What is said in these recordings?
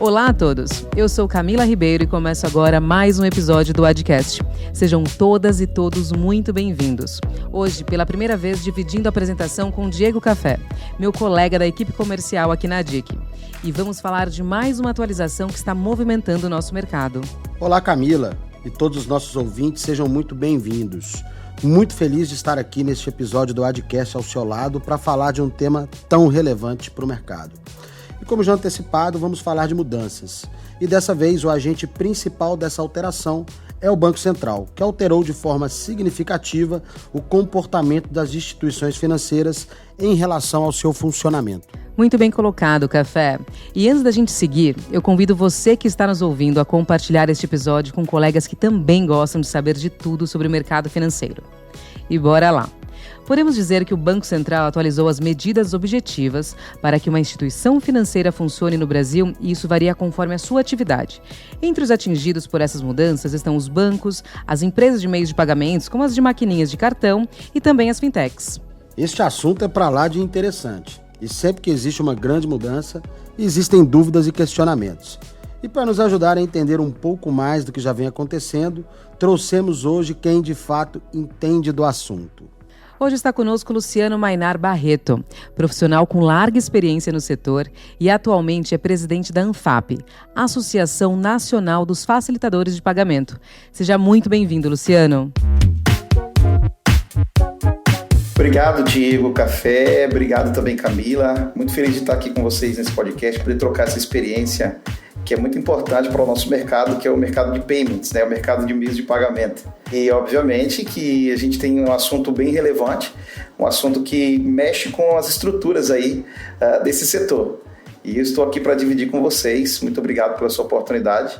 Olá a todos, eu sou Camila Ribeiro e começo agora mais um episódio do Adcast. Sejam todas e todos muito bem-vindos. Hoje, pela primeira vez, dividindo a apresentação com Diego Café, meu colega da equipe comercial aqui na ADIC. E vamos falar de mais uma atualização que está movimentando o nosso mercado. Olá Camila e todos os nossos ouvintes, sejam muito bem-vindos. Muito feliz de estar aqui neste episódio do Adcast ao seu lado para falar de um tema tão relevante para o mercado. E como já antecipado, vamos falar de mudanças. E dessa vez o agente principal dessa alteração é o Banco Central, que alterou de forma significativa o comportamento das instituições financeiras em relação ao seu funcionamento. Muito bem colocado, Café. E antes da gente seguir, eu convido você que está nos ouvindo a compartilhar este episódio com colegas que também gostam de saber de tudo sobre o mercado financeiro. E bora lá! Podemos dizer que o Banco Central atualizou as medidas objetivas para que uma instituição financeira funcione no Brasil e isso varia conforme a sua atividade. Entre os atingidos por essas mudanças estão os bancos, as empresas de meios de pagamentos, como as de maquininhas de cartão e também as fintechs. Este assunto é para lá de interessante e sempre que existe uma grande mudança, existem dúvidas e questionamentos. E para nos ajudar a entender um pouco mais do que já vem acontecendo, trouxemos hoje quem de fato entende do assunto. Hoje está conosco Luciano Mainar Barreto, profissional com larga experiência no setor e atualmente é presidente da ANFAP, Associação Nacional dos Facilitadores de Pagamento. Seja muito bem-vindo, Luciano. Obrigado, Diego Café. Obrigado também, Camila. Muito feliz de estar aqui com vocês nesse podcast, poder trocar essa experiência que é muito importante para o nosso mercado, que é o mercado de payments, né? O mercado de meios de pagamento. E, obviamente, que a gente tem um assunto bem relevante, um assunto que mexe com as estruturas aí desse setor. E eu estou aqui para dividir com vocês. Muito obrigado pela sua oportunidade.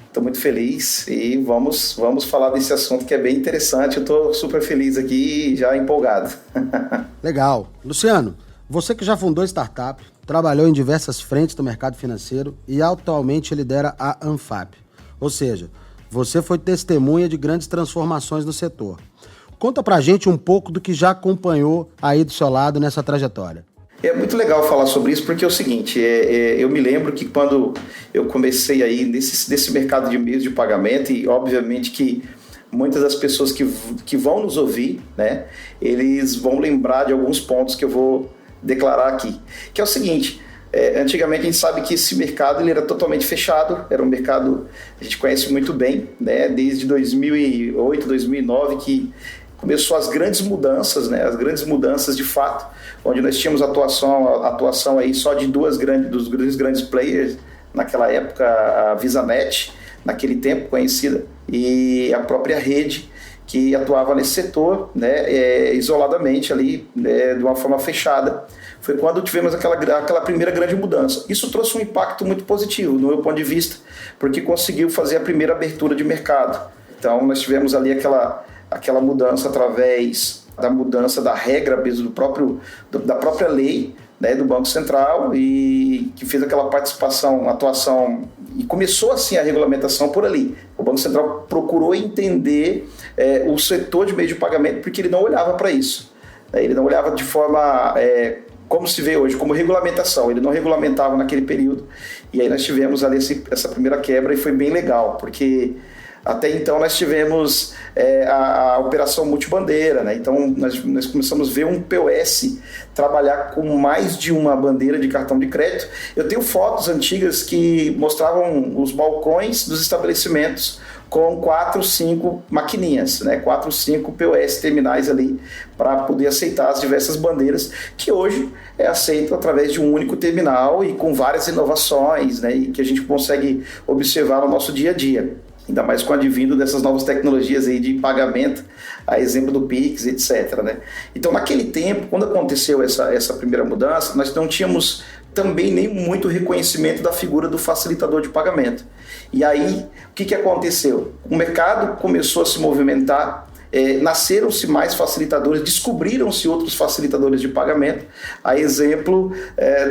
Estou muito feliz e vamos falar desse assunto que é bem interessante. Eu estou super feliz aqui e já empolgado. Legal. Luciano, você que já fundou startup, trabalhou em diversas frentes do mercado financeiro e atualmente lidera a ANFAP. Ou seja, você foi testemunha de grandes transformações no setor. Conta pra gente um pouco do que já acompanhou aí do seu lado nessa trajetória. É muito legal falar sobre isso porque é o seguinte, eu me lembro que quando eu comecei aí nesse mercado de meios de pagamento e obviamente que muitas das pessoas que vão nos ouvir, né, eles vão lembrar de alguns pontos que eu vou declarar aqui, que é o seguinte, antigamente a gente sabe que esse mercado ele era totalmente fechado, era um mercado a gente conhece muito bem, né, desde 2008, 2009 que começou as grandes mudanças, né, as grandes mudanças de fato, onde nós tínhamos atuação aí só de dos grandes players, naquela época a VisaNet, naquele tempo conhecida, e a própria rede que atuava nesse setor, né, isoladamente ali, de uma forma fechada. Foi quando tivemos aquela primeira grande mudança. Isso trouxe um impacto muito positivo, do meu ponto de vista, porque conseguiu fazer a primeira abertura de mercado. Então, nós tivemos ali aquela mudança através da mudança da regra mesmo da própria lei, né, do Banco Central e que fez aquela atuação e começou assim a regulamentação por ali. O Banco Central procurou entender o setor de meio de pagamento porque ele não olhava para isso. Ele não olhava de forma como se vê hoje, como regulamentação. Ele não regulamentava naquele período. E aí nós tivemos ali essa primeira quebra e foi bem legal, porque até então nós tivemos a operação multibandeira, né? Então nós começamos a ver um POS trabalhar com mais de uma bandeira de cartão de crédito. Eu tenho fotos antigas que mostravam os balcões dos estabelecimentos com 4, 5 maquininhas, né? 4, 5 POS terminais ali para poder aceitar as diversas bandeiras que hoje é aceito através de um único terminal e com várias inovações, né? E que a gente consegue observar no nosso dia a dia. Ainda mais com o advindo dessas novas tecnologias aí de pagamento, a exemplo do Pix, etc. Né? Então, naquele tempo, quando aconteceu essa primeira mudança, nós não tínhamos também nem muito reconhecimento da figura do facilitador de pagamento. E aí, o que aconteceu? O mercado começou a se movimentar, nasceram-se mais facilitadores, descobriram-se outros facilitadores de pagamento, a exemplo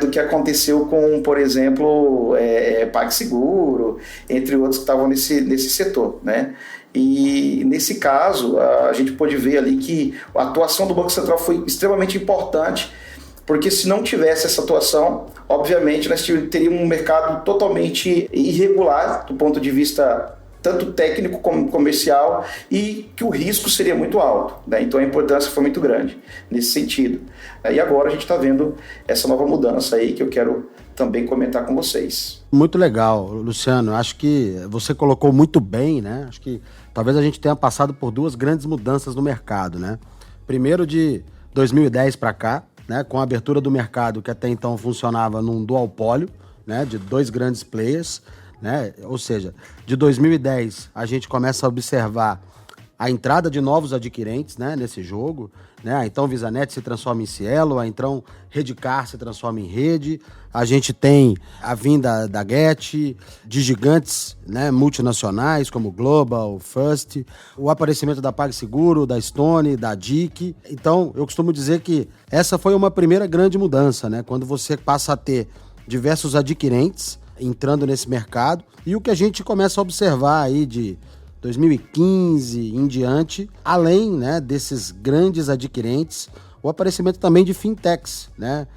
do que aconteceu com, por exemplo, PagSeguro, entre outros que estavam nesse setor, né? E nesse caso, a gente pôde ver ali que a atuação do Banco Central foi extremamente importante, Porque se não tivesse essa atuação, obviamente nós teríamos um mercado totalmente irregular do ponto de vista tanto técnico como comercial, e que o risco seria muito alto, né? Então a importância foi muito grande nesse sentido. E agora a gente está vendo essa nova mudança aí que eu quero também comentar com vocês. Muito legal, Luciano. Acho que você colocou muito bem, né? Acho que talvez a gente tenha passado por duas grandes mudanças no mercado, né? Primeiro de 2010 para cá, né? Com a abertura do mercado que até então funcionava num duopólio, né? De dois grandes players, né? Ou seja, de 2010 a gente começa a observar a entrada de novos adquirentes, né, nesse jogo, né? A então VisaNet se transforma em Cielo, a então Redcar se transforma em Rede. A gente tem a vinda da Get, de gigantes, né, multinacionais como Global, First, o aparecimento da PagSeguro, da Stone, da DIC. Então, eu costumo dizer que essa foi uma primeira grande mudança, né? Quando você passa a ter diversos adquirentes entrando nesse mercado, e o que a gente começa a observar aí de 2015 em diante, além, né, desses grandes adquirentes, o aparecimento também de fintechs, né?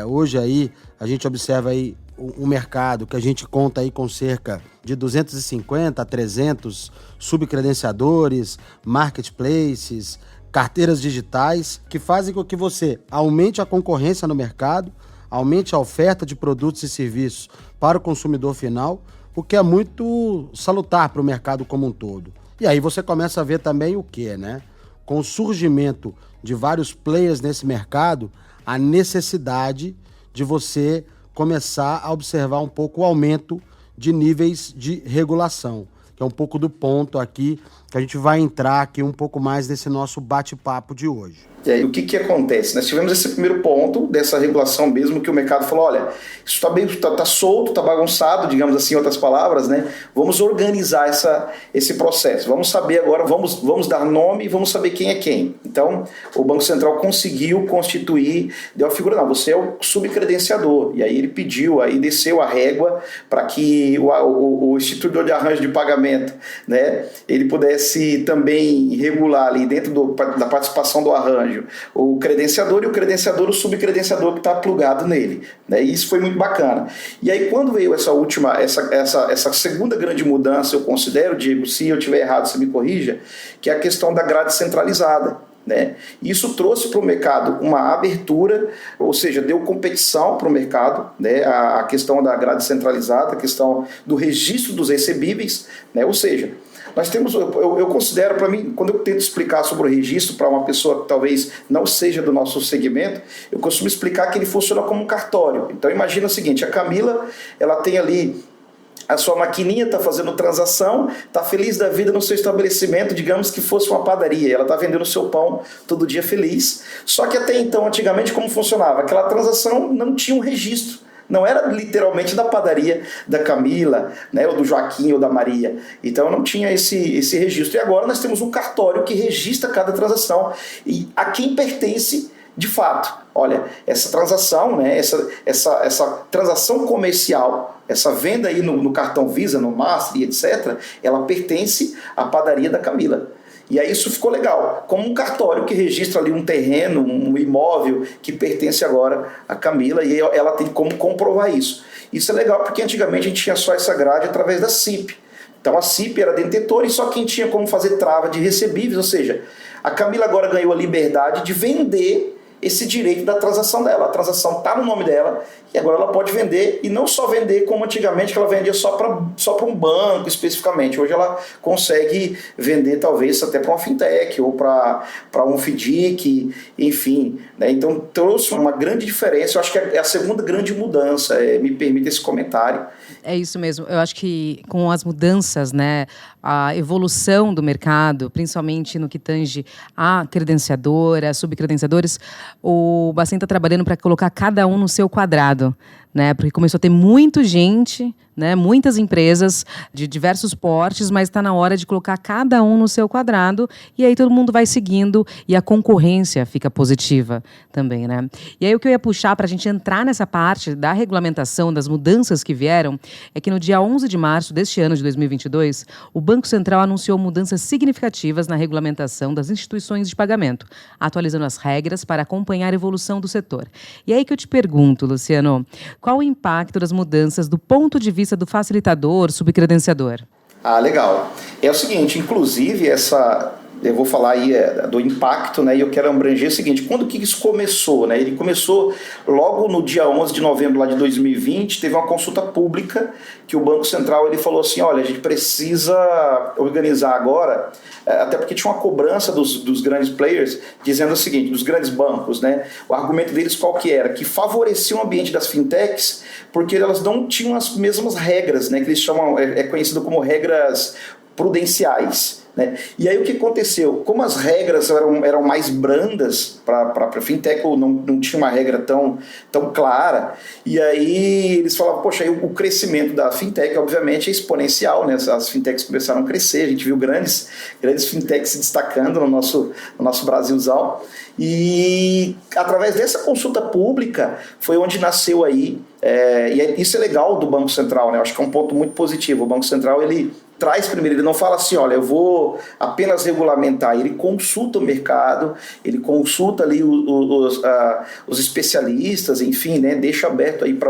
Hoje aí a gente observa aí um mercado que a gente conta aí com cerca de 250 a 300 subcredenciadores, marketplaces, carteiras digitais, que fazem com que você aumente a concorrência no mercado, aumente a oferta de produtos e serviços para o consumidor final, o que é muito salutar para o mercado como um todo. E aí você começa a ver também o quê, né? Com o surgimento de vários players nesse mercado, a necessidade de você começar a observar um pouco o aumento de níveis de regulação, que é um pouco do ponto aqui que a gente vai entrar aqui um pouco mais nesse nosso bate-papo de hoje. E aí, o que acontece? Nós tivemos esse primeiro ponto dessa regulação mesmo, que o mercado falou, olha, isso tá solto, está bagunçado, digamos assim, em outras palavras, né? Vamos organizar esse processo. Vamos saber agora, vamos dar nome e vamos saber quem é quem. Então, o Banco Central conseguiu constituir, deu a figura, não, você é o subcredenciador. E aí ele pediu, aí desceu a régua para que o instituidor de arranjo de pagamento, né, ele pudesse também regular ali dentro da participação do arranjo o credenciador, e o credenciador, o subcredenciador que está plugado nele, né? E isso foi muito bacana. E aí, quando veio essa segunda grande mudança, eu considero, Diego, se eu estiver errado, você me corrija, que é a questão da grade centralizada, né? Isso trouxe para o mercado uma abertura, ou seja, deu competição para o mercado, né? A questão da grade centralizada, a questão do registro dos recebíveis, né? Ou seja, nós temos, eu considero, para mim, quando eu tento explicar sobre o registro para uma pessoa que talvez não seja do nosso segmento, eu costumo explicar que ele funciona como um cartório. Então imagina o seguinte, a Camila, ela tem ali a sua maquininha, está fazendo transação, está feliz da vida no seu estabelecimento, digamos que fosse uma padaria, ela está vendendo o seu pão todo dia feliz. Só que até então, antigamente, como funcionava? Aquela transação não tinha um registro. Não era literalmente da padaria da Camila, né, ou do Joaquim ou da Maria. Então não tinha esse registro. E agora nós temos um cartório que registra cada transação e a quem pertence de fato. Olha, essa transação, né, essa transação comercial, essa venda aí no cartão Visa, no Master e etc., ela pertence à padaria da Camila. E aí isso ficou legal, como um cartório que registra ali um terreno, um imóvel que pertence agora à Camila, e ela tem como comprovar isso. Isso é legal porque antigamente a gente tinha só essa grade através da CIP. Então a CIP era detentora e só quem tinha como fazer trava de recebíveis, ou seja, a Camila agora ganhou a liberdade de vender esse direito da transação dela. A transação está no nome dela e agora ela pode vender, e não só vender como antigamente, que ela vendia só para um banco especificamente. Hoje ela consegue vender talvez até para uma fintech ou para um FDIC, enfim, né? Então trouxe uma grande diferença. Eu acho que é a segunda grande mudança, me permite esse comentário. É isso mesmo. Eu acho que com as mudanças, né, a evolução do mercado, principalmente no que tange a credenciadora, a subcredenciadores, o Bacen está trabalhando para colocar cada um no seu quadrado, né? Porque começou a ter muita gente né? Muitas empresas de diversos portes, mas está na hora de colocar cada um no seu quadrado e aí todo mundo vai seguindo e a concorrência fica positiva também, né? E aí o que eu ia puxar para a gente entrar nessa parte da regulamentação, das mudanças que vieram, é que no dia 11 de março deste ano de 2022, o Banco Central anunciou mudanças significativas na regulamentação das instituições de pagamento, atualizando as regras para acompanhar a evolução do setor. E aí que eu te pergunto, Luciano, qual o impacto das mudanças do ponto de vista do facilitador, subcredenciador? Legal. É o seguinte, inclusive, eu vou falar aí do impacto, né, e eu quero abranger o seguinte, quando que isso começou, né? Ele começou logo no dia 11 de novembro lá de 2020, teve uma consulta pública que o Banco Central ele falou assim, olha, a gente precisa organizar agora, até porque tinha uma cobrança dos grandes players, dizendo o seguinte, dos grandes bancos, né? O argumento deles qual que era? Que favorecia o ambiente das fintechs, porque elas não tinham as mesmas regras, né, que eles chamam, é conhecido como regras prudenciais, né? E aí o que aconteceu? Como as regras eram mais brandas para a fintech, ou não tinha uma regra tão clara, e aí eles falavam, poxa, aí o crescimento da fintech obviamente é exponencial, né? As fintechs começaram a crescer, a gente viu grandes fintechs se destacando no nosso Brasilzão, e através dessa consulta pública foi onde nasceu aí, e isso é legal do Banco Central, né? Eu acho que é um ponto muito positivo. O Banco Central ele traz primeiro, ele não fala assim, olha, eu vou apenas regulamentar, ele consulta o mercado, ele consulta ali os especialistas, enfim, né, deixa aberto aí para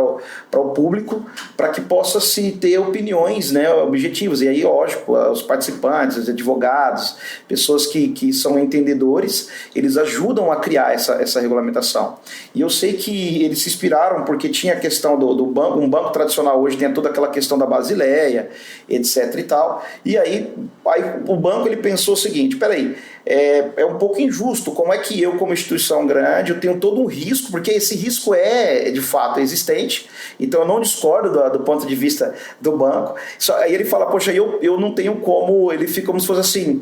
o público, para que possa se ter opiniões, né, objetivas, e aí, lógico, os participantes, os advogados, pessoas que são entendedores, eles ajudam a criar essa regulamentação. E eu sei que eles se inspiraram porque tinha a questão do banco, um banco tradicional hoje tem toda aquela questão da Basileia, etc e tal. E aí o banco ele pensou o seguinte, peraí, é um pouco injusto, como é que eu como instituição grande, eu tenho todo um risco, porque esse risco é de fato existente, então eu não discordo do ponto de vista do banco. Aí ele fala, poxa, eu não tenho como, ele fica como se fosse assim,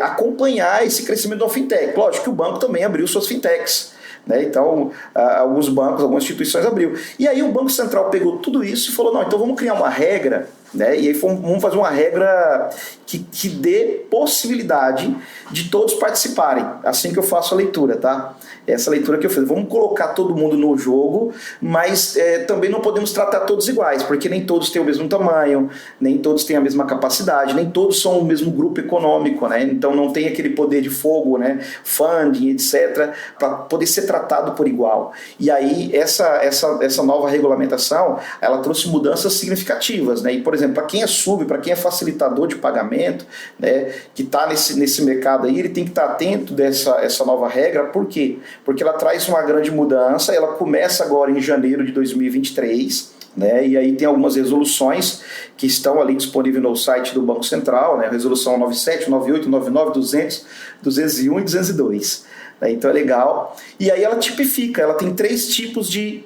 acompanhar esse crescimento da fintech. Lógico que o banco também abriu suas fintechs, né? Então, alguns bancos, algumas instituições abriu. E aí o Banco Central pegou tudo isso e falou, não, então vamos criar uma regra, né? E aí vamos fazer uma regra que dê possibilidade de todos participarem. Assim que eu faço a leitura, tá? Essa leitura que eu fiz. Vamos colocar todo mundo no jogo, mas também não podemos tratar todos iguais, porque nem todos têm o mesmo tamanho, nem todos têm a mesma capacidade, nem todos são o mesmo grupo econômico, né? Então não tem aquele poder de fogo, né? Funding, etc., para poder ser tratado por igual. E aí essa nova regulamentação, ela trouxe mudanças significativas, né? E, por exemplo, para quem é para quem é facilitador de pagamento, né, que está nesse mercado aí, ele tem que estar atento dessa nova regra. Por quê? Porque ela traz uma grande mudança, ela começa agora em janeiro de 2023, né, e aí tem algumas resoluções que estão ali disponíveis no site do Banco Central, né, resolução 97, 98, 99, 200, 201 e 202. Né, então é legal. E aí ela tipifica, ela tem três tipos de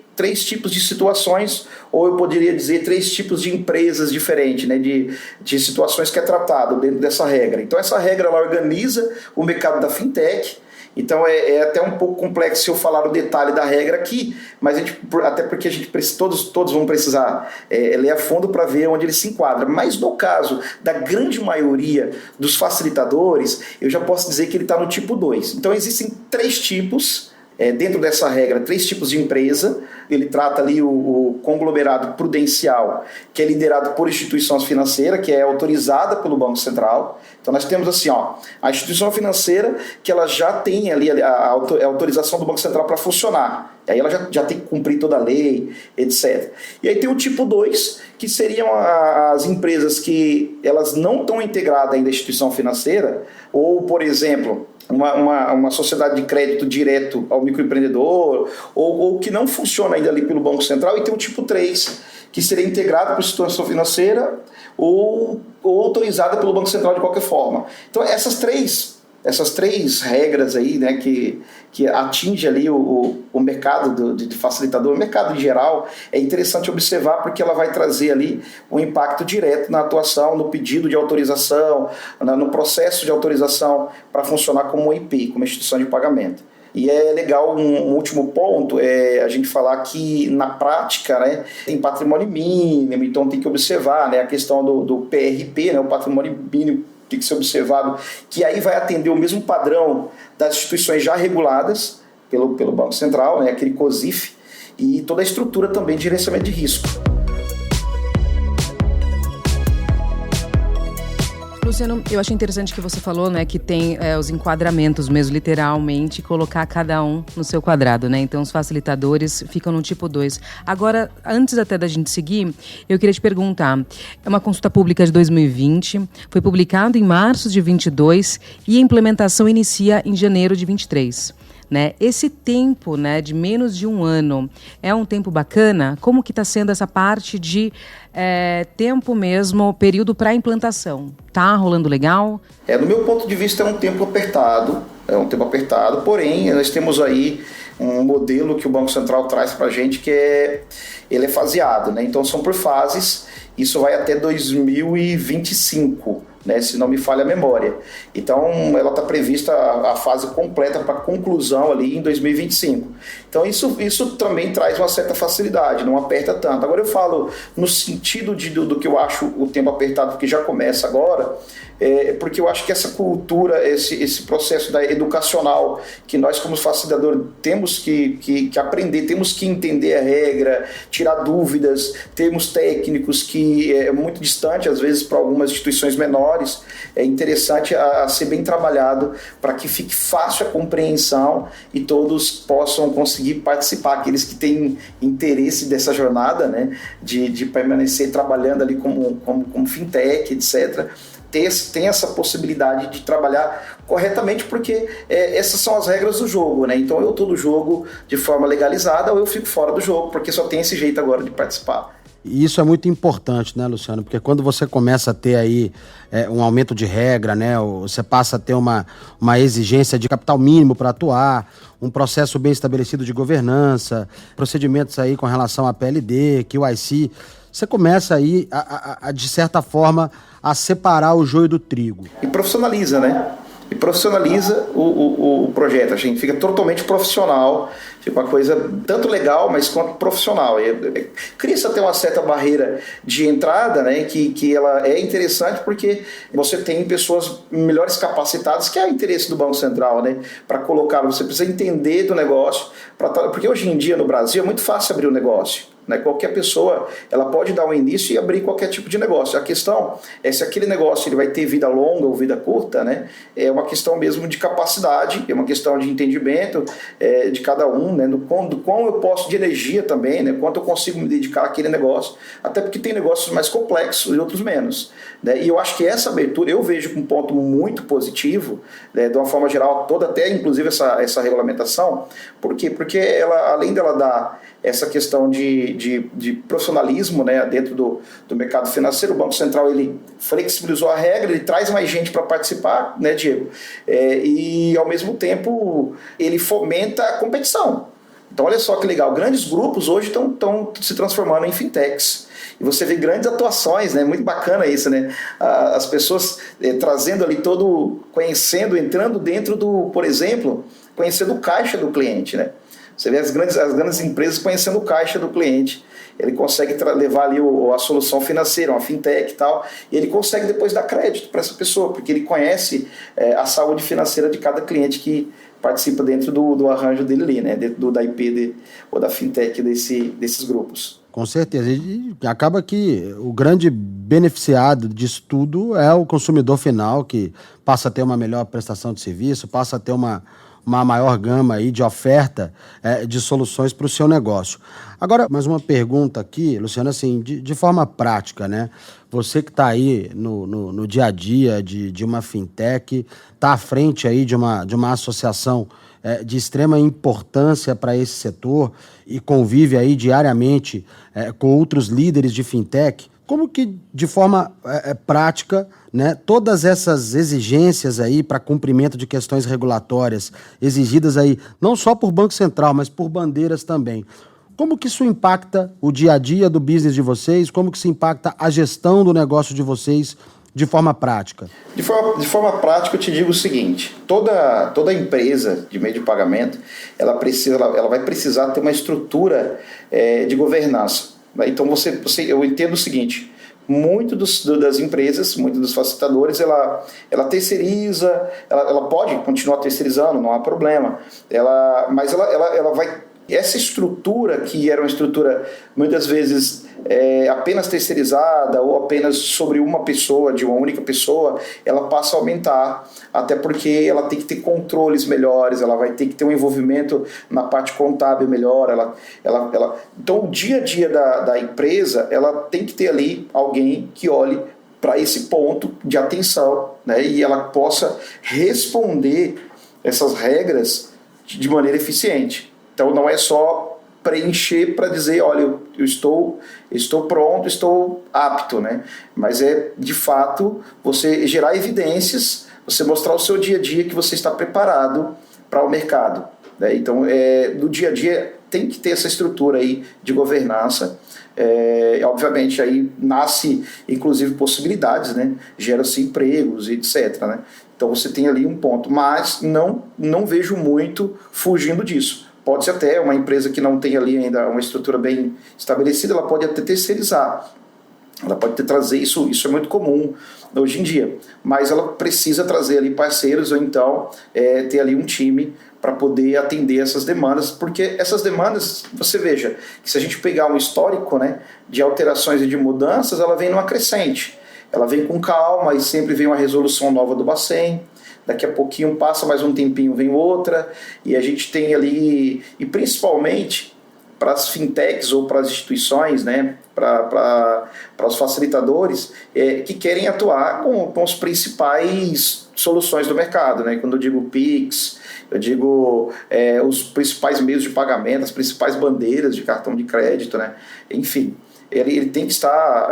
situações, ou eu poderia dizer três tipos de empresas diferentes, né, de situações que é tratado dentro dessa regra. Então essa regra ela organiza o mercado da fintech. Então é até um pouco complexo se eu falar o detalhe da regra aqui, mas até porque a gente todos vão precisar ler a fundo para ver onde ele se enquadra. Mas no caso da grande maioria dos facilitadores, eu já posso dizer que ele está no tipo 2. Então existem três tipos, dentro dessa regra, três tipos de empresa. Ele trata ali o conglomerado prudencial, que é liderado por instituições financeiras, que é autorizada pelo Banco Central. Então nós temos assim, a instituição financeira que ela já tem ali a autorização do Banco Central para funcionar. E aí ela já tem que cumprir toda a lei, etc. E aí tem o tipo 2, que seriam as empresas que elas não estão integradas ainda à instituição financeira, ou, por exemplo, uma sociedade de crédito direto ao microempreendedor, ou que não funciona ainda ali pelo Banco Central, e tem o tipo 3, que seria integrado por instituição financeira ou autorizada pelo Banco Central de qualquer forma. Então essas três regras aí, né, que atinge ali o mercado de facilitador, o mercado em geral, é interessante observar porque ela vai trazer ali um impacto direto na atuação, no pedido de autorização, no processo de autorização para funcionar como IP, como instituição de pagamento. E é legal, um último ponto, a gente falar que na prática, né, tem patrimônio mínimo, então tem que observar, né, a questão do PRP, né, o patrimônio mínimo tem que ser observado, que aí vai atender o mesmo padrão das instituições já reguladas pelo Banco Central, né, aquele COSIF, e toda a estrutura também de gerenciamento de risco. Luciano, eu achei interessante que você falou, né, que tem os enquadramentos mesmo, literalmente, colocar cada um no seu quadrado, né? Então, os facilitadores ficam no tipo 2. Agora, antes até da gente seguir, eu queria te perguntar, é uma consulta pública de 2020, foi publicado em março de 22 e a implementação inicia em janeiro de 23. Né? Esse tempo, né, de menos de um ano é um tempo bacana? Como que está sendo essa parte de tempo mesmo, período para implantação? Tá rolando legal? Do meu ponto de vista é um tempo apertado, porém nós temos aí um modelo que o Banco Central traz para a gente que ele é faseado, né? Então são por fases, isso vai até 2025. Né, se não me falha a memória. Então, ela está prevista a fase completa para conclusão ali em 2025. Então, isso também traz uma certa facilidade, não aperta tanto. Agora, eu falo no sentido do que eu acho o tempo apertado, porque já começa agora, porque eu acho que essa cultura, esse processo educacional que nós, como facilitador, temos que aprender, temos que entender a regra, tirar dúvidas, temos técnicos que é muito distante, às vezes, para algumas instituições menores, é interessante a ser bem trabalhado para que fique fácil a compreensão e todos possam conseguir participar, aqueles que têm interesse dessa jornada, né, de permanecer trabalhando ali como fintech, etc., tem essa possibilidade de trabalhar corretamente, porque essas são as regras do jogo, né? Então eu estou no jogo de forma legalizada ou eu fico fora do jogo, porque só tem esse jeito agora de participar. E isso é muito importante, né, Luciano? Porque quando você começa a ter aí um aumento de regra, né, você passa a ter uma exigência de capital mínimo para atuar, um processo bem estabelecido de governança, procedimentos aí com relação à PLD, QIC, você começa aí, de certa forma, a separar o joio do trigo. E profissionaliza, né? E profissionaliza o projeto. A gente fica totalmente profissional, fica uma coisa tanto legal, mas quanto profissional. Cria-se até uma certa barreira de entrada, né, que ela é interessante porque você tem pessoas melhores capacitadas, que é o interesse do Banco Central, né, para colocar. Você precisa entender do negócio, porque hoje em dia no Brasil é muito fácil abrir um negócio. Né? Qualquer pessoa ela pode dar um início e abrir qualquer tipo de negócio. A questão é se aquele negócio ele vai ter vida longa ou vida curta, né? É uma questão mesmo de capacidade, é uma questão de entendimento de cada um, né? Do quão eu posso, de energia também, né? Quanto eu consigo me dedicar àquele negócio, até porque tem negócios mais complexos e outros menos. Né? E eu acho que essa abertura eu vejo como um ponto muito positivo, né? De uma forma geral, toda até inclusive essa regulamentação. Por quê? Porque ela, além dela dar essa questão de profissionalismo, né, dentro do mercado financeiro, o Banco Central ele flexibilizou a regra, ele traz mais gente para participar, né, Diego? E ao mesmo tempo ele fomenta a competição. Então olha só que legal, grandes grupos hoje estão se transformando em fintechs. E você vê grandes atuações, né? Muito bacana isso, né? As pessoas trazendo ali conhecendo, entrando dentro por exemplo, conhecendo o caixa do cliente, né? Você vê as grandes empresas conhecendo o caixa do cliente. Ele consegue levar ali a solução financeira, uma fintech e tal, e ele consegue depois dar crédito para essa pessoa, porque ele conhece a saúde financeira de cada cliente que participa dentro do arranjo dele ali, né? Dentro da IP ou da fintech desses grupos. Com certeza. E acaba que o grande beneficiado disso tudo é o consumidor final, que passa a ter uma melhor prestação de serviço, passa a ter uma maior gama aí de oferta de soluções para o seu negócio. Agora, mais uma pergunta aqui, Luciano, assim, de forma prática, né? Você que está aí no dia a dia de uma fintech, está à frente aí de uma associação de extrema importância para esse setor e convive aí diariamente com outros líderes de fintech. Como que, de forma prática, né, todas essas exigências aí para cumprimento de questões regulatórias exigidas aí, não só por Banco Central, mas por bandeiras também, como que isso impacta o dia a dia do business de vocês? Como que isso impacta a gestão do negócio de vocês de forma prática? De forma prática, eu te digo o seguinte: toda empresa de meio de pagamento, ela vai precisar ter uma estrutura de governança. Né? Então, eu entendo o seguinte: muito das empresas, muito dos facilitadores, ela terceiriza, ela pode continuar terceirizando, não há problema, mas ela vai... Essa estrutura, que era uma estrutura muitas vezes apenas terceirizada ou apenas sobre uma pessoa, de uma única pessoa, ela passa a aumentar, até porque ela tem que ter controles melhores, ela vai ter que ter um envolvimento na parte contábil melhor. Então, o dia a dia da empresa, ela tem que ter ali alguém que olhe para esse ponto de atenção, né, e ela possa responder essas regras de maneira eficiente. Então, não é só preencher para dizer, olha, eu estou pronto, estou apto, né? Mas de fato, você gerar evidências, você mostrar o seu dia a dia que você está preparado para o mercado, né? Então, no dia a dia, tem que ter essa estrutura aí de governança. Obviamente, aí nasce, inclusive, possibilidades, né? Gera-se empregos, etc., né? Então, você tem ali um ponto, mas não vejo muito fugindo disso. Pode ser até uma empresa que não tem ali ainda uma estrutura bem estabelecida, ela pode até terceirizar, ela pode trazer isso é muito comum hoje em dia, mas ela precisa trazer ali parceiros ou então ter ali um time para poder atender essas demandas, porque essas demandas, você veja, que se a gente pegar um histórico, né, de alterações e de mudanças, ela vem numa crescente, ela vem com calma e sempre vem uma resolução nova do Bacen. Daqui a pouquinho passa mais um tempinho, vem outra, e a gente tem ali, e principalmente para as fintechs ou para as instituições, né, para os facilitadores que querem atuar com as principais soluções do mercado, né? Quando eu digo Pix, eu digo os principais meios de pagamento, as principais bandeiras de cartão de crédito, né? Enfim, ele tem que estar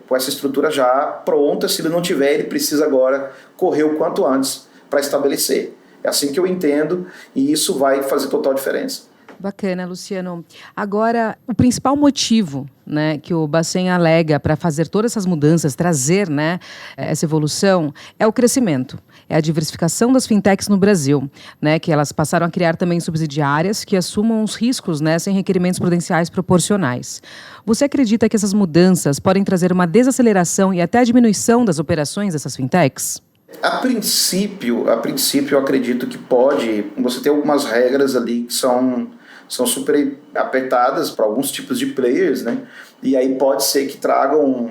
com essa estrutura já pronta. Se ele não tiver, ele precisa agora correr o quanto antes para estabelecer. É assim que eu entendo, e isso vai fazer total diferença. Bacana, Luciano. Agora, o principal motivo, né, que o Bacen alega para fazer todas essas mudanças, trazer, né, essa evolução, é o crescimento, é a diversificação das fintechs no Brasil, né, que elas passaram a criar também subsidiárias que assumam os riscos, né, sem requerimentos prudenciais proporcionais. Você acredita que essas mudanças podem trazer uma desaceleração e até a diminuição das operações dessas fintechs? A princípio, eu acredito que pode. Você tem algumas regras ali que são super apertadas para alguns tipos de players, né? E aí pode ser que tragam...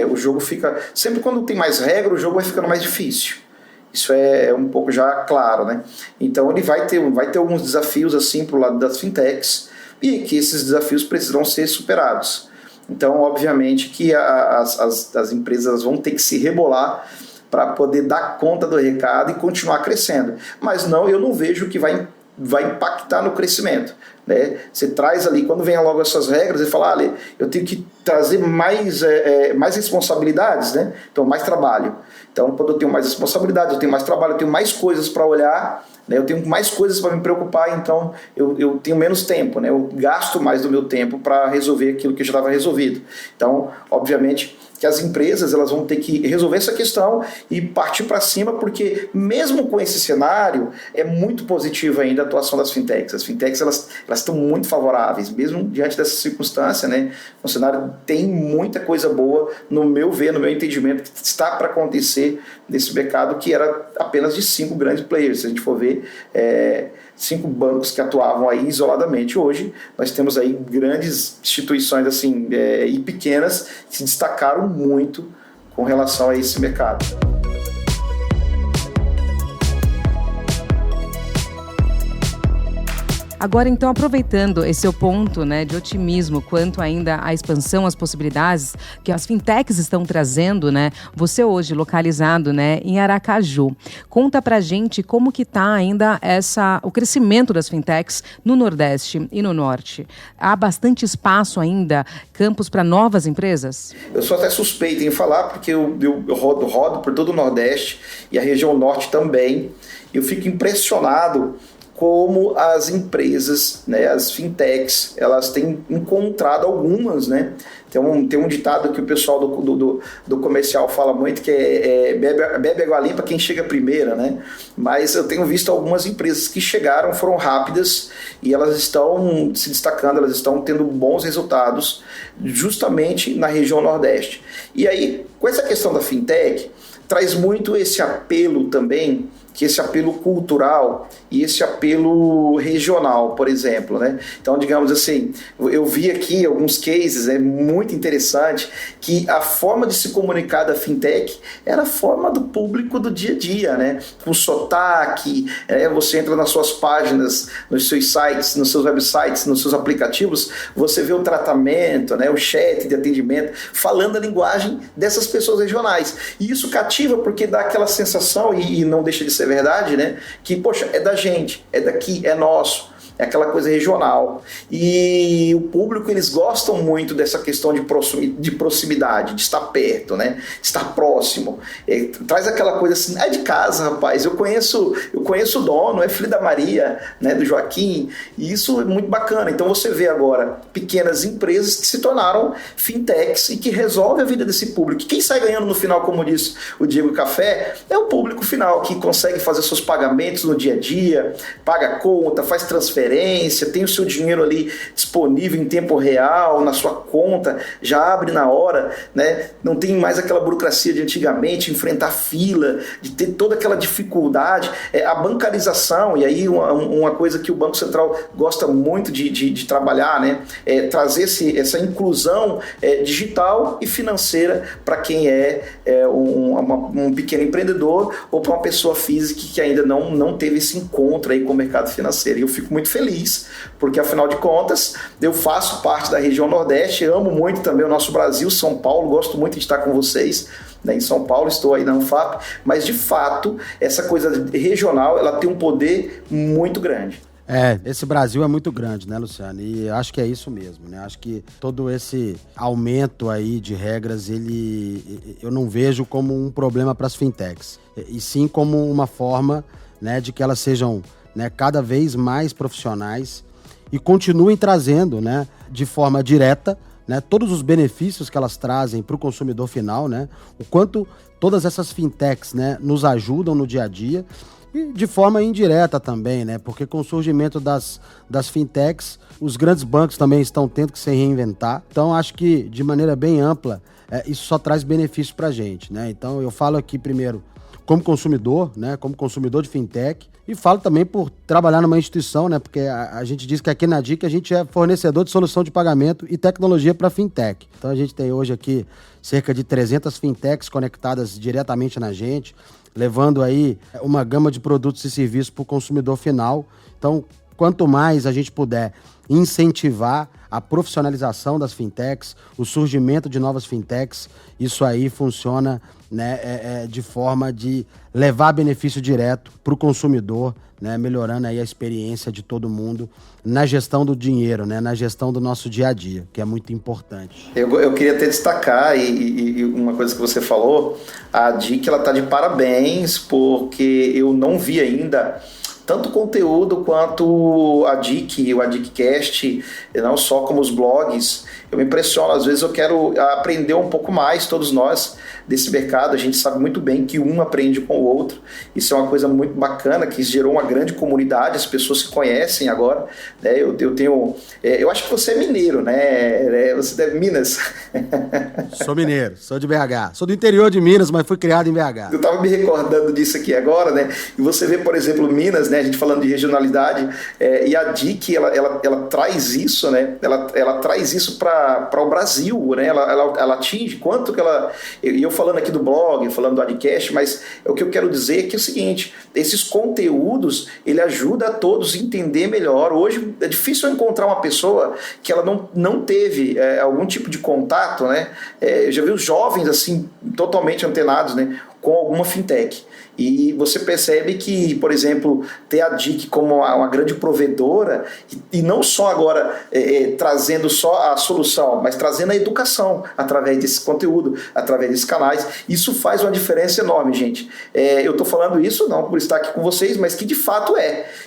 o jogo fica... Sempre quando tem mais regra, o jogo vai ficando mais difícil. Isso é um pouco já claro, né? Então ele vai ter alguns desafios assim para o lado das fintechs, e que esses desafios precisam ser superados. Então, obviamente, que as empresas vão ter que se rebolar para poder dar conta do recado e continuar crescendo. Mas eu não vejo que vai impactar no crescimento, né? Você traz ali, quando vem logo essas regras, você fala, eu tenho que trazer mais responsabilidades, né? Então, mais trabalho. Então, quando eu tenho mais responsabilidades, eu tenho mais trabalho, eu tenho mais coisas para olhar, né? Eu tenho mais coisas para me preocupar, então eu tenho menos tempo, né? Eu gasto mais do meu tempo para resolver aquilo que já estava resolvido. Então, obviamente, que as empresas elas vão ter que resolver essa questão e partir para cima, porque mesmo com esse cenário, é muito positiva ainda a atuação das fintechs. As fintechs elas estão muito favoráveis, mesmo diante dessa circunstância, né? O cenário tem muita coisa boa, no meu entendimento, que está para acontecer nesse mercado que era apenas de 5 grandes players. Se a gente for ver, 5 bancos que atuavam aí isoladamente. Hoje nós temos aí grandes instituições assim, e pequenas que se destacaram muito com relação a esse mercado. Agora, então, aproveitando esse seu ponto, né, de otimismo quanto ainda à expansão, às possibilidades que as fintechs estão trazendo, né, você hoje localizado, né, em Aracaju. Conta pra gente como que tá ainda o crescimento das fintechs no Nordeste e no Norte. Há bastante espaço ainda, campos para novas empresas? Eu sou até suspeito em falar, porque eu rodo por todo o Nordeste e a região Norte também. Eu fico impressionado como as empresas, né, as fintechs, elas têm encontrado algumas, né? Tem um ditado que o pessoal do comercial fala muito, que bebe água limpa quem chega primeiro, né? Mas eu tenho visto algumas empresas que chegaram, foram rápidas e elas estão se destacando, elas estão tendo bons resultados justamente na região Nordeste. E aí, com essa questão da fintech, traz muito esse apelo também, que esse apelo cultural e esse apelo regional, por exemplo, né? Então, digamos assim, eu vi aqui alguns cases, é muito interessante, que a forma de se comunicar da fintech era a forma do público do dia a dia, né? Com sotaque, você entra nas suas páginas, nos seus sites, nos seus websites, nos seus aplicativos, você vê o tratamento, né? O chat de atendimento, falando a linguagem dessas pessoas regionais. E isso cativa porque dá aquela sensação, e não deixa de ser verdade, né? Que, poxa, é da gente, é daqui, é nosso. É aquela coisa regional. E o público, eles gostam muito dessa questão de proximidade, de estar perto, né? Estar próximo. Traz aquela coisa assim, é de casa, rapaz. Eu conheço o dono, é filho da Maria, né? Do Joaquim. E isso é muito bacana. Então você vê agora pequenas empresas que se tornaram fintechs e que resolvem a vida desse público. Quem sai ganhando no final, como disse o Diego Café, é o público final, que consegue fazer seus pagamentos no dia a dia, paga conta, faz transferência, tem o seu dinheiro ali disponível em tempo real, na sua conta, já abre na hora, né? Não tem mais aquela burocracia de antigamente, enfrentar fila, de ter toda aquela dificuldade, a bancarização, e aí uma coisa que o Banco Central gosta muito de trabalhar, né? Trazer essa inclusão digital e financeira para quem um pequeno empreendedor ou para uma pessoa física que ainda não teve esse encontro aí com o mercado financeiro. E eu fico muito feliz, porque afinal de contas eu faço parte da região Nordeste, amo muito também o nosso Brasil, São Paulo, gosto muito de estar com vocês, né, em São Paulo, estou aí na Anfap, mas de fato essa coisa regional, ela tem um poder muito grande. Esse Brasil é muito grande, né, Luciano? E acho que é isso mesmo, né? Acho que todo esse aumento aí de regras, eu não vejo como um problema para as fintechs, e sim como uma forma, né, de que elas sejam, né, cada vez mais profissionais e continuem trazendo, né, de forma direta, né, todos os benefícios que elas trazem para o consumidor final, né, o quanto todas essas fintechs, né, nos ajudam no dia a dia e de forma indireta também, né, porque com o surgimento das fintechs, os grandes bancos também estão tendo que se reinventar. Então, acho que de maneira bem ampla, isso só traz benefício para a gente, né? Então, eu falo aqui primeiro como consumidor, né, como consumidor de fintech, e falo também por trabalhar numa instituição, né, porque a gente diz que aqui na DIC a gente é fornecedor de solução de pagamento e tecnologia para fintech. Então a gente tem hoje aqui cerca de 300 fintechs conectadas diretamente na gente, levando aí uma gama de produtos e serviços para o consumidor final. Então, quanto mais a gente puder incentivar a profissionalização das fintechs, o surgimento de novas fintechs, isso aí funciona, né, de forma de levar benefício direto para o consumidor, né, melhorando aí a experiência de todo mundo na gestão do dinheiro, né, na gestão do nosso dia a dia, que é muito importante. Eu queria até destacar, e uma coisa que você falou, a DIC, ela está de parabéns, porque eu não vi ainda tanto conteúdo quanto a DIC, o ADICcast, não só como os blogs. Eu me impressiono, às vezes eu quero aprender um pouco mais, todos nós, desse mercado. A gente sabe muito bem que um aprende com o outro. Isso é uma coisa muito bacana, que gerou uma grande comunidade, as pessoas se conhecem agora, né? Eu acho que você é mineiro, né? Você deve Minas. Sou mineiro, sou de BH. Sou do interior de Minas, mas fui criado em BH. Eu estava me recordando disso aqui agora, né? E você vê, por exemplo, Minas, né? A gente falando de regionalidade, e a DIC, ela traz isso, né? Ela traz isso para o Brasil, né? Ela atinge quanto que ela... E eu falando aqui do blog, falando do ADICast, mas o que eu quero dizer é que é o seguinte, esses conteúdos, ele ajuda a todos a entender melhor. Hoje é difícil encontrar uma pessoa que ela não teve algum tipo de contato, né? Eu já vi os jovens assim, totalmente antenados, né, com alguma fintech. E você percebe que, por exemplo, ter a DIC como uma grande provedora, e não só agora trazendo só a solução, mas trazendo a educação através desse conteúdo, através desses canais, isso faz uma diferença enorme, gente. Eu estou falando isso não por estar aqui com vocês, mas que de fato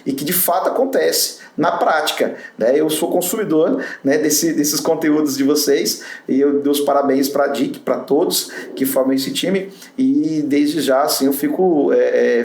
e que de fato acontece na prática, né? Eu sou consumidor, né, desses conteúdos de vocês, e eu dou os parabéns para a DIC, para todos que formam esse time, e desde já assim, eu fico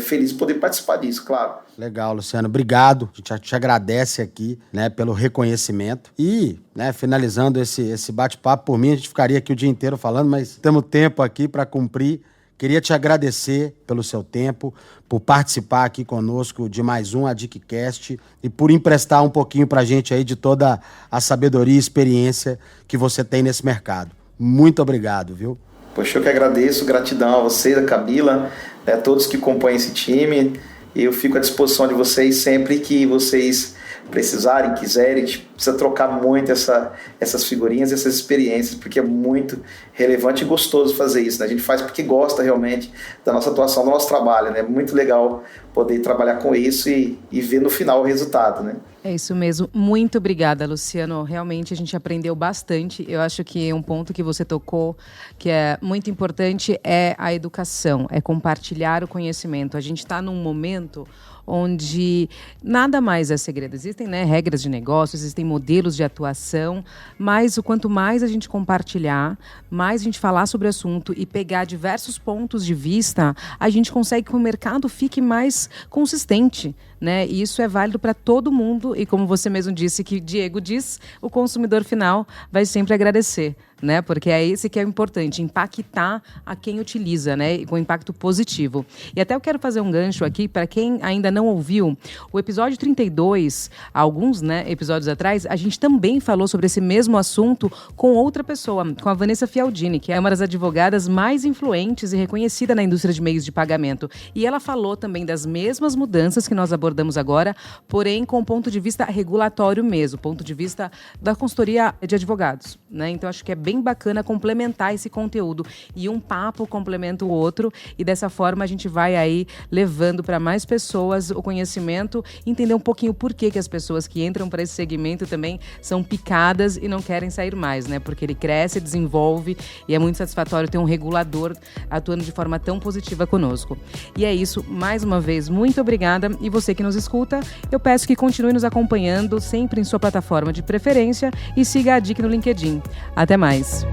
feliz de poder participar disso, claro. Legal, Luciano. Obrigado. A gente te agradece aqui, né, pelo reconhecimento. E, né, finalizando esse bate-papo, por mim, a gente ficaria aqui o dia inteiro falando, mas temos tempo aqui para cumprir. Queria te agradecer pelo seu tempo, por participar aqui conosco de mais um ADICcast e por emprestar um pouquinho para a gente aí de toda a sabedoria e experiência que você tem nesse mercado. Muito obrigado, viu? Poxa, eu que agradeço, gratidão a você, a Camila, a todos que compõem esse time. Eu fico à disposição de vocês sempre que vocês precisarem, quiserem. A gente precisa trocar muito essas figurinhas, essas experiências, porque é muito relevante e gostoso fazer isso, né? A gente faz porque gosta realmente da nossa atuação, do nosso trabalho, né? É muito legal poder trabalhar com isso e ver no final o resultado, né? É isso mesmo. Muito obrigada, Luciano. Realmente a gente aprendeu bastante. Eu acho que um ponto que você tocou, que é muito importante, é a educação, é compartilhar o conhecimento. A gente está num momento onde nada mais é segredo. Existem, né, regras de negócio, existem modelos de atuação, mas o quanto mais a gente compartilhar, mais a gente falar sobre o assunto e pegar diversos pontos de vista, a gente consegue que o mercado fique mais consistente, né? E isso é válido para todo mundo e, como você mesmo disse, que Diego diz, o consumidor final vai sempre agradecer, né? Porque é esse que é o importante, impactar a quem utiliza, né? Com impacto positivo. E até eu quero fazer um gancho aqui para quem ainda não ouviu. O episódio 32, alguns, né, episódios atrás, a gente também falou sobre esse mesmo assunto com outra pessoa, com a Vanessa Fialdini, que é uma das advogadas mais influentes e reconhecida na indústria de meios de pagamento. E ela falou também das mesmas mudanças que nós abordamos agora, porém com ponto de vista regulatório mesmo, ponto de vista da consultoria de advogados, né? Então acho que é bem bacana complementar esse conteúdo e um papo complementa o outro e dessa forma a gente vai aí levando para mais pessoas o conhecimento, entender um pouquinho por que as pessoas que entram para esse segmento também são picadas e não querem sair mais, né? Porque ele cresce, desenvolve e é muito satisfatório ter um regulador atuando de forma tão positiva conosco. E é isso, mais uma vez, muito obrigada. E você que nos escuta, eu peço que continue nos acompanhando sempre em sua plataforma de preferência e siga a DIC no LinkedIn. Até mais!